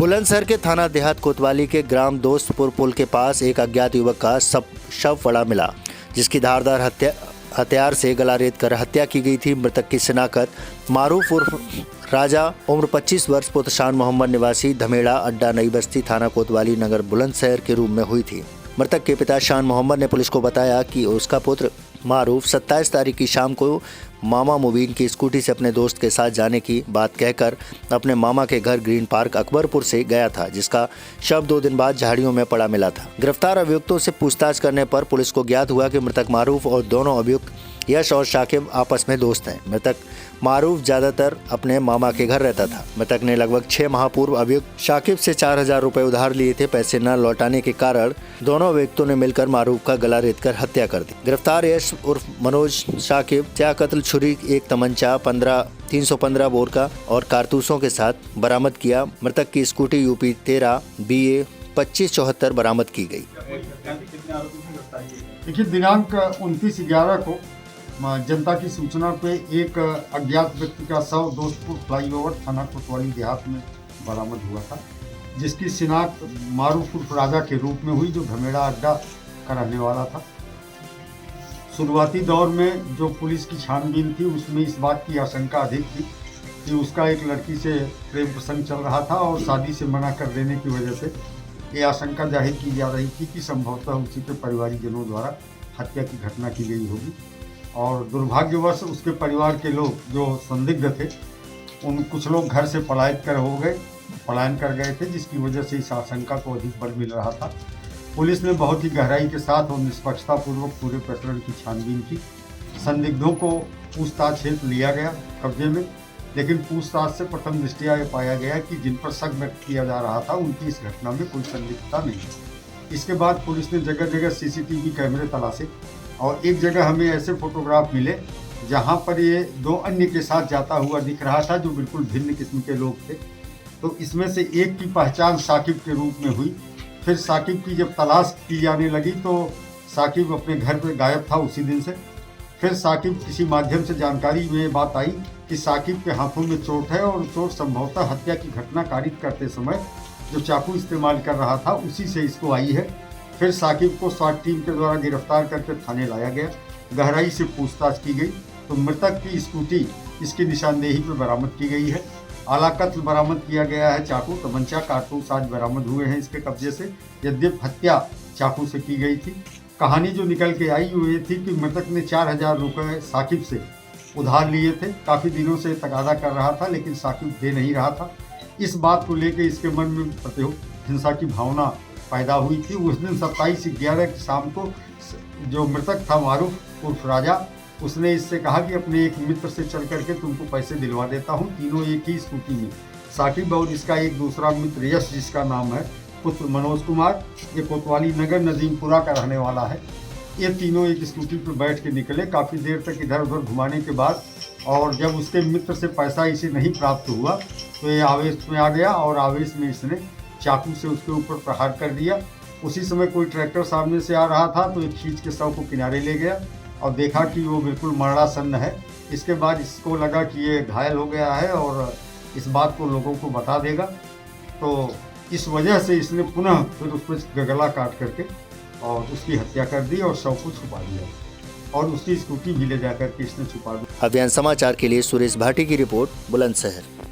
बुलंदशहर के थाना देहात कोतवाली के ग्राम दोस्तपुर पुल के पास एक अज्ञात युवक का शव पड़ा मिला, जिसकी धारदार हथियार से गला रेत कर हत्या की गई थी। मृतक की शिनाख्त मारूफ उर्फ राजा उम्र 25 वर्ष पुत्र शान मोहम्मद निवासी धमेड़ा अड्डा नई बस्ती थाना कोतवाली नगर बुलंदशहर के रूप में हुई थी। मृतक के पिता शान मोहम्मद ने पुलिस को बताया कि उसका पुत्र मारूफ 27 तारीख की शाम को मामा मुबीन की स्कूटी से अपने दोस्त के साथ जाने की बात कहकर अपने मामा के घर ग्रीन पार्क अकबरपुर से गया था, जिसका शव 2 दिन बाद झाड़ियों में पड़ा मिला था। गिरफ्तार अभियुक्तों से पूछताछ करने पर पुलिस को ज्ञात हुआ कि मृतक मारूफ और दोनों अभियुक्त यश और शाकिब आपस में दोस्त हैं। मृतक मारूफ ज्यादातर अपने मामा के घर रहता था। मृतक ने लगभग 6 माह पूर्व अभियुक्त शाकिब से 4000 रुपए उधार लिए थे। पैसे न लौटाने के कारण दोनों अभियुक्तों ने मिलकर मारूफ का गला रेत कर हत्या कर दी। गिरफ्तार यश उर्फ मनोज शाकिब कत्ल छुरी, एक तमंचा, 315 बोर का और कारतूसों के साथ बरामद किया। मृतक की स्कूटी यूपी 13 BA 2574 बरामद की गई। देखिए, दिनांक 29/11 को जनता की सूचना पे एक अज्ञात व्यक्ति का शव दोस्तपुर फ्लाईओवर थाना कोतवाली देहात में बरामद हुआ था, जिसकी शिनाख्त मारूफ उर्फ राजा के रूप में हुई, जो धमेड़ा अड्डा का रहने वाला था। शुरुआती दौर में जो पुलिस की छानबीन थी उसमें इस बात की आशंका अधिक थी कि उसका एक लड़की से प्रेम प्रसंग चल रहा था और शादी से मना कर देने की वजह से ये आशंका जाहिर की जा रही थी कि संभवतः उसी के परिवारीजनों द्वारा हत्या की घटना की गई होगी। और दुर्भाग्यवश उसके परिवार के लोग जो संदिग्ध थे, कुछ लोग घर से पलायन कर गए थे, जिसकी वजह से इस आशंका को अधिक बल मिल रहा था। पुलिस ने बहुत ही गहराई के साथ और निष्पक्षता पूर्वक पूरे प्रकरण की छानबीन की। संदिग्धों को पूछताछ हेतु लिया गया कब्जे में, लेकिन पूछताछ से प्रथम दृष्टया ये पाया गया कि जिन पर शक व्यक्त किया जा रहा था उनकी इस घटना में कोई संदिग्धता नहीं। इसके बाद पुलिस ने जगह जगह CCTV कैमरे तलाशे और एक जगह हमें ऐसे फोटोग्राफ मिले जहां पर ये 2 अन्य के साथ जाता हुआ दिख रहा था, जो बिल्कुल भिन्न किस्म के लोग थे। तो इसमें से एक की पहचान साकिब के रूप में हुई। फिर साकिब की जब तलाश की जाने लगी तो साकिब अपने घर पर गायब था उसी दिन से। फिर साकिब किसी माध्यम से जानकारी में बात आई कि साकिब के हाथों में चोट है और चोट संभवतः हत्या की घटना कारित करते समय जो चाकू इस्तेमाल कर रहा था उसी से इसको आई है। फिर साकिब को SWAT टीम के द्वारा गिरफ्तार करके थाने लाया गया। गहराई से पूछताछ की गई तो मृतक की स्कूटी इसकी निशानदेही पर बरामद की गई है। आला कत्ल बरामद किया गया है। चाकू, तमंचा, कारतूस आज बरामद हुए हैं इसके कब्जे से, यद्यप हत्या चाकू से की गई थी। कहानी जो निकल के आई वो ये थी कि मृतक ने 4000 रुपये साकिब से उधार लिए थे। काफ़ी दिनों से तकादा कर रहा था, लेकिन साकिब दे नहीं रहा था। इस बात को लेकर इसके मन में हिंसा की भावना पैदा हुई थी। उस दिन 27/11 की शाम को जो मृतक था मारूफ उर्फ राजा, उसने इससे कहा कि अपने एक मित्र से चल करके तुमको पैसे दिलवा देता हूँ। तीनों एक ही स्कूटी में, साकिब और इसका एक दूसरा मित्र यश, जिसका नाम है पुत्र मनोज कुमार, ये कोतवाली नगर नजीमपुरा का रहने वाला है। ये तीनों एक स्कूटी पर बैठ के निकले। काफ़ी देर तक इधर उधर घुमाने के बाद और जब उसके मित्र से पैसा इसे नहीं प्राप्त हुआ तो ये आवेश में आ गया और आवेश में इसने चाकू से उसके ऊपर प्रहार कर दिया। उसी समय कोई ट्रैक्टर सामने से आ रहा था तो एक खींच के शव को किनारे ले गया और देखा कि वो बिल्कुल मरणासन्न है। इसके बाद इसको लगा कि ये घायल हो गया है और इस बात को लोगों को बता देगा, तो इस वजह से इसने पुनः फिर उस पर गला काट करके और उसकी हत्या कर दी और शव को छुपा दिया और उसकी स्कूटी भी ले जाकर के इसने छुपा दी। अभियान समाचार के लिए सुरेश भाटी की रिपोर्ट, बुलंदशहर।